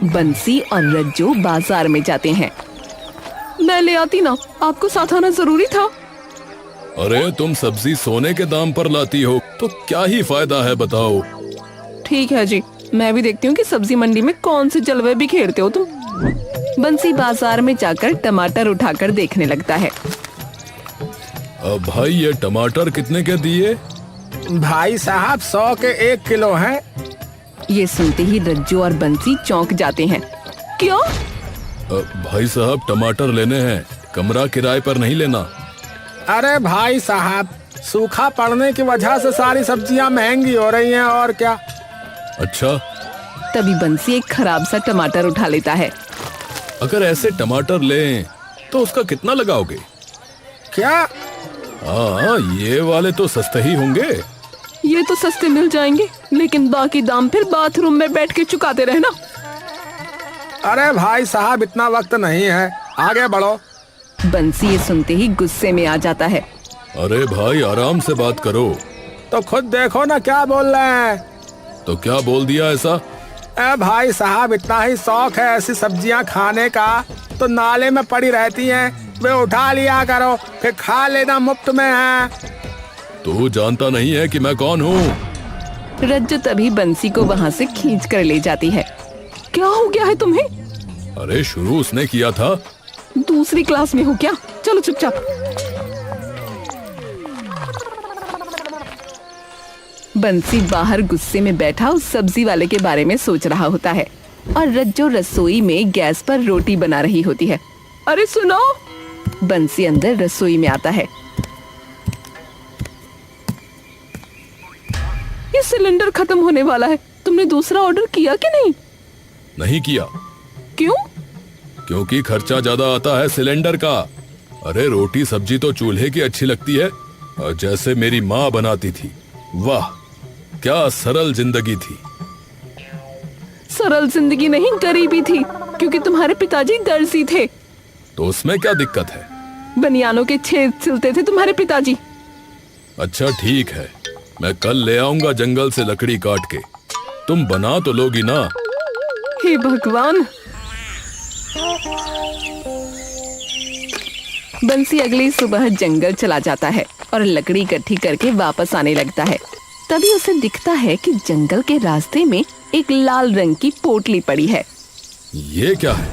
बंसी और रज्जू बाजार में जाते हैं। मैं ले आती ना, आपको साथ आना जरूरी था। अरे तुम सब्जी सोने के दाम पर लाती हो तो क्या ही फायदा है बताओ। ठीक है जी, मैं भी देखती हूँ कि सब्जी मंडी में कौन से जलवे बिखेरते हो तुम। बंसी बाजार में जाकर टमाटर उठाकर देखने लगता है। अब भाई ये टमाटर कितने के दिए? भाई साहब 100 के 1 किलो हैं। ये सुनते ही रज्जू और बंसी चौंक जाते हैं। क्या? भाई साहब टमाटर लेने हैं, कमरा किराए पर नहीं लेना। अरे भाई साहब, सूखा पड़ने की वजह से सारी सब्जियां महंगी हो रही हैं और क्या। अच्छा, तभी बंसी एक खराब सा टमाटर उठा लेता है। अगर ऐसे टमाटर लें तो उसका कितना लगाओगे? क्या? हाँ, ये वाले तो सस्ते ही होंगे। ये तो सस्ते मिल जाएंगे, लेकिन बाकी दाम फिर बाथरूम में बैठ के चुकाते रहना। अरे भाई साहब, इतना वक्त नहीं है, आगे बढ़ो। बंसी ये सुनते ही गुस्से में आ जाता है। अरे भाई आराम से बात करो। तो खुद देखो ना क्या बोल रहे हैं। तो क्या बोल दिया ऐसा? भाई साहब, इतना ही शौक है ऐसी सब्जियां खाने का तो नाले में पड़ी रहती हैं, वे उठा लिया करो, फिर खा लेना, मुफ्त में है। तू जानता नहीं है कि मैं कौन हूँ? रज्जू तभी बंसी को वहाँ से खींच कर ले जाती है। क्या हो गया है तुम्हें? अरे शुरू उसने किया था। दूसरी क्लास में हो क्या? चलो चुपचाप। बंसी बाहर गुस्से में बैठा उस सब्जी वाले के बारे में सोच रहा होता है और रज्जू रसोई में गैस पर रोटी बना रही होती है। अरे सुनो! बंसी अंदर रसोई में आता है। ये सिलेंडर खत्म होने वाला है, तुमने दूसरा ऑर्डर किया कि नहीं? नहीं किया। क्यों? क्योंकि खर्चा ज्यादा आता है सिलेंडर का। अरे रोटी सब्जी तो चूल्हे की अच्छी लगती है, और जैसे मेरी माँ बनाती थी, वाह क्या सरल जिंदगी थी। सरल जिंदगी नहीं, गरीबी थी, क्योंकि तुम्हारे पिताजी दर्जी थे। तो उसमें क्या दिक्कत है? बनियानों के छेद सिलते थे तुम्हारे पिताजी। अच्छा ठीक है, मैं कल ले आऊंगा जंगल से लकड़ी काट के, तुम बना तो लोगी ना। हे भगवान! बंसी अगली सुबह जंगल चला जाता है और लकड़ी इकट्ठी करके वापस आने लगता है। तभी उसे दिखता है कि जंगल के रास्ते में एक लाल रंग की पोटली पड़ी है। ये क्या है?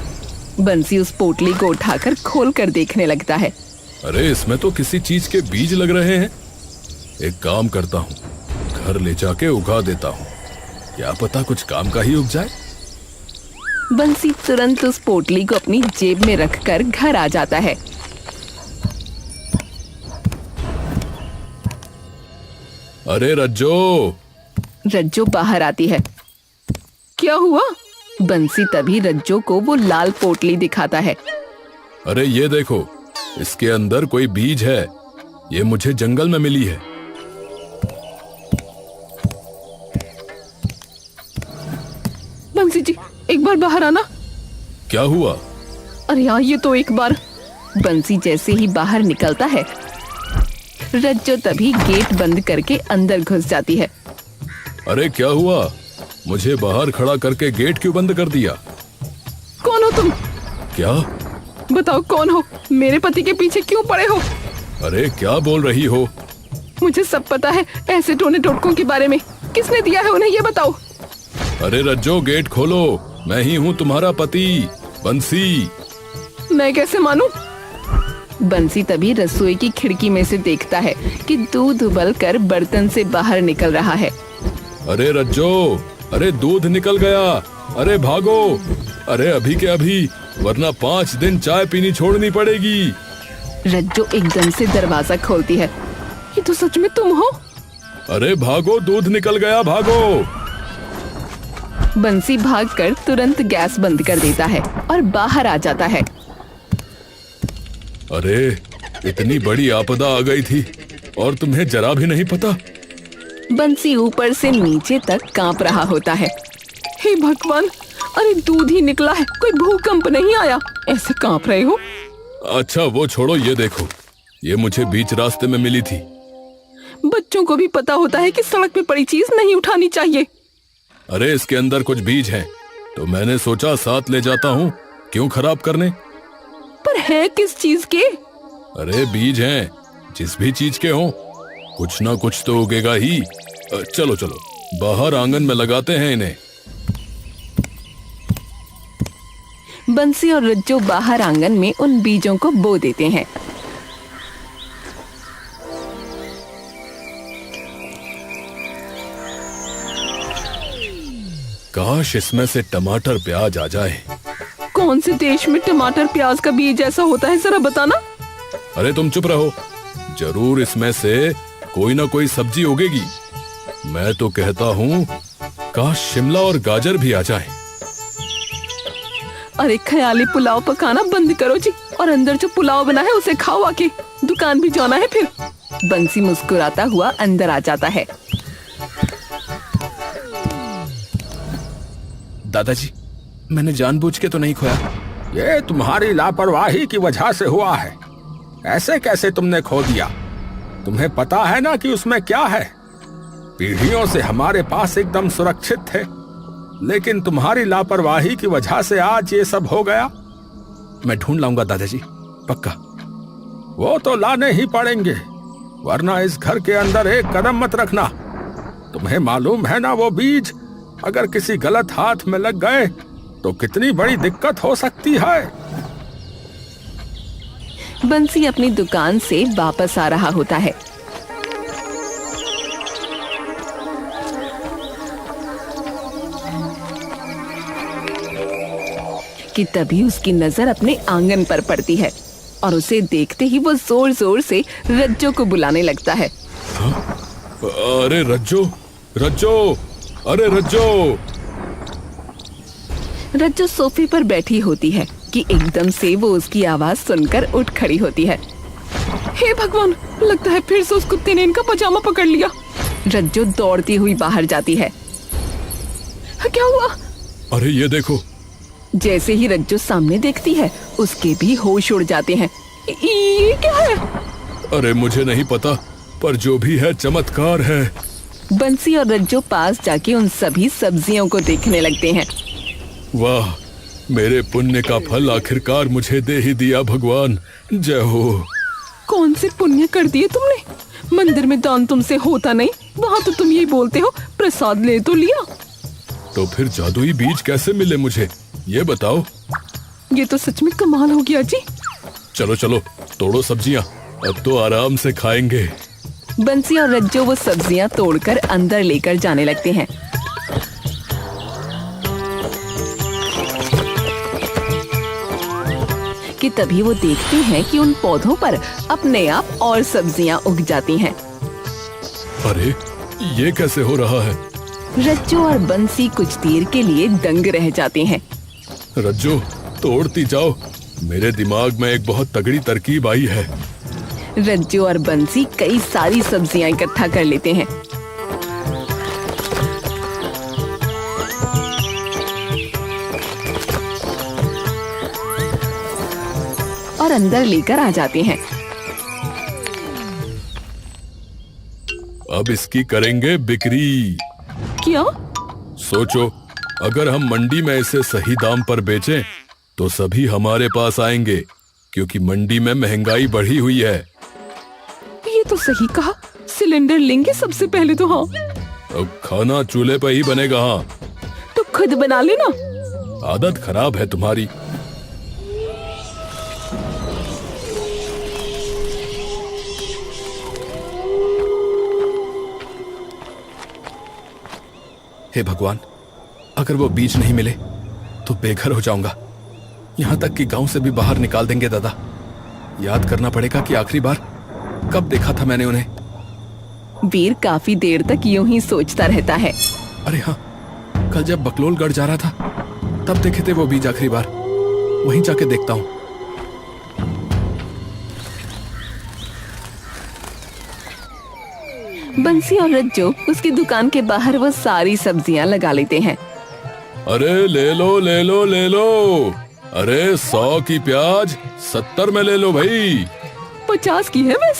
बंसी उस पोटली को उठाकर खोल कर देखने लगता है। अरे इसमें तो किसी चीज के बीज लग रहे हैं। एक काम करता हूँ, घर ले जाके उगा देता हूँ, क्या पता कुछ काम का ही उग जाए। बंसी तुरंत उस पोटली को अपनी जेब में रखकर घर आ जाता है। अरे रज्जो बाहर आती है। क्या हुआ? बंसी तभी रज्जो को वो लाल पोटली दिखाता है। अरे ये देखो, इसके अंदर कोई बीज है, ये मुझे जंगल में मिली है। बंसी जी, एक बार बाहर आना। क्या हुआ? अरे यार, ये तो एक बार। बंसी जैसे ही बाहर निकलता है, रज्जो तभी गेट बंद करके अंदर घुस जाती है। अरे क्या हुआ? मुझे बाहर खड़ा करके गेट क्यों बंद कर दिया? कौन हो तुम? क्या? बताओ कौन हो? मेरे पति के पीछे क्यों पड़े हो? अरे क्या बोल रही हो? मुझे सब पता है ऐसे टोने टोटकों के बारे में। किसने दिया है उन्हें, ये बताओ। अरे रज्जो गेट खोलो, मैं ही हूँ तुम्हारा पति बंसी। मैं कैसे मानूं? बंसी तभी रसोई की खिड़की में से देखता है कि दूध उबलकर बर्तन से बाहर निकल रहा है। अरे रज्जो, अरे दूध निकल गया, अरे भागो, अरे अभी के अभी, वरना 5 दिन चाय पीनी छोड़नी पड़ेगी। रज्जो एकदम से दरवाजा खोलती है। ये तो सच में तुम हो? अरे भागो, दूध निकल गया, भागो। बंसी भागकर तुरंत गैस बंद कर देता है और बाहर आ जाता है। अरे इतनी बड़ी आपदा आ गई थी और तुम्हें जरा भी नहीं पता। बंसी ऊपर से नीचे तक कांप रहा होता है। हे भगवान! अरे दूध ही निकला है, कोई भूकंप नहीं आया, ऐसे कांप रहे हो? अच्छा वो छोड़ो, ये देखो, ये मुझे बीच रास्ते में मिली थी। बच्चों को भी पता होता है कि सड़क पे पड़ी चीज नहीं उठानी चाहिए। अरे इसके अंदर कुछ बीज हैं, तो मैंने सोचा साथ ले जाता हूँ, क्यों खराब करने। पर है किस चीज के? अरे बीज हैं, जिस भी चीज के हों, कुछ ना कुछ तो उगेगा ही। चलो चलो बाहर आंगन में लगाते हैं इन्हें। बंसी और रज्जो बाहर आंगन में उन बीजों को बो देते हैं। काश इसमें से टमाटर प्याज आ जाए। कौन से देश में टमाटर प्याज का बीज ऐसा होता है, जरा बताना। अरे तुम चुप रहो, जरूर इसमें से कोई ना कोई सब्जी उगेगी। मैं तो कहता हूँ काश शिमला और गाजर भी आ जाए। अरे ख्याली पुलाव पकाना बंद करो जी, और अंदर जो पुलाव बना है उसे खाओ आके, दुकान भी जाना है फिर। बंसी मुस्कुराता हुआ अंदर आ जाता है। दादाजी, मैंने जानबूझ के तो नहीं खोया। ये तुम्हारी लापरवाही की वजह से हुआ है। ऐसे कैसे तुमने खो दिया? तुम्हें पता है ना कि उसमें क्या है? पीढ़ियों से हमारे पास एकदम सुरक्षित थे, लेकिन तुम्हारी लापरवाही की वजह से आज ये सब हो गया। मैं ढूंढ लाऊंगा दादाजी, पक्का। वो तो लाने ही पड़ेंगे, वरना इस घर के अंदर एक कदम मत रखना। तुम्हें मालूम है ना, वो बीज अगर किसी गलत हाथ में लग गए तो कितनी बड़ी दिक्कत हो सकती है। बंसी अपनी दुकान से वापस आ रहा होता है कि तभी उसकी नजर अपने आंगन पर पड़ती है और उसे देखते ही वो जोर जोर से रज्जो को बुलाने लगता है। अरे रज्जो, रज्जो, अरे रज्जो। रज्जो सोफे पर बैठी होती है कि एकदम से वो उसकी आवाज सुनकर उठ खड़ी होती है। हे भगवान, लगता है फिर से उस कुत्ते ने इनका पजामा पकड़ लिया। रज्जो दौड़ती हुई बाहर जाती है। क्या हुआ? अरे ये देखो। जैसे ही रज्जो सामने देखती है, उसके भी होश उड़ जाते हैं। ये क्या है? अरे मुझे नहीं पता, पर जो भी है चमत्कार है। बंसी और रज्जो पास जाके उन सभी सब्जियों को देखने लगते हैं। वाह, मेरे पुण्य का फल आखिरकार मुझे दे ही दिया भगवान, जय हो। कौन से पुण्य कर दिए तुमने? मंदिर में दान तुमसे होता नहीं, वहाँ तो तुम यही बोलते हो प्रसाद ले तो लिया। तो फिर जादुई बीज कैसे मिले मुझे, ये बताओ। ये तो सच में कमाल हो गया जी। चलो चलो तोड़ो सब्जियां, अब तो आराम से खाएंगे। बंसी और रज्जो वो सब्जियां तोड़कर अंदर लेकर जाने लगते हैं। कि तभी वो देखते हैं कि उन पौधों पर अपने आप और सब्जियां उग जाती हैं। अरे ये कैसे हो रहा है? रज्जो और बंसी कुछ देर के लिए दंग रह जाते हैं। रज्जो तोड़ती जाओ, मेरे दिमाग में एक बहुत तगड़ी तरकीब आई है। रज्जो और बंसी कई सारी सब्जियां इकट्ठा कर लेते हैं। और अंदर लेकर आ जाते हैं। अब इसकी करेंगे बिक्री। क्या? सोचो, अगर हम मंडी में इसे सही दाम पर बेचें तो सभी हमारे पास आएंगे, क्योंकि मंडी में महंगाई बढ़ी हुई है। ये तो सही कहा, सिलेंडर लेंगे सबसे पहले तो। हाँ, अब खाना चूल्हे पर ही बनेगा। हाँ, तो खुद बना लेना। आदत खराब है तुम्हारी। हे भगवान, अगर वो बीज नहीं मिले तो बेघर हो जाऊंगा। यहाँ तक कि गांव से भी बाहर निकाल देंगे दादा। याद करना पड़ेगा कि आखिरी बार कब देखा था मैंने उन्हें। वीर काफी देर तक यूं ही सोचता रहता है। अरे हाँ, कल जब बकलोलगढ़ जा रहा था तब देखे थे वो बीज आखिरी बार। वहीं जाके देखता हूँ। बंसी और रज्जो उसकी दुकान के बाहर वो सारी सब्जियां लगा लेते हैं। अरे ले लो ले लो ले लो। अरे 100 की प्याज 70 में ले लो भाई। 50 की है वैसे।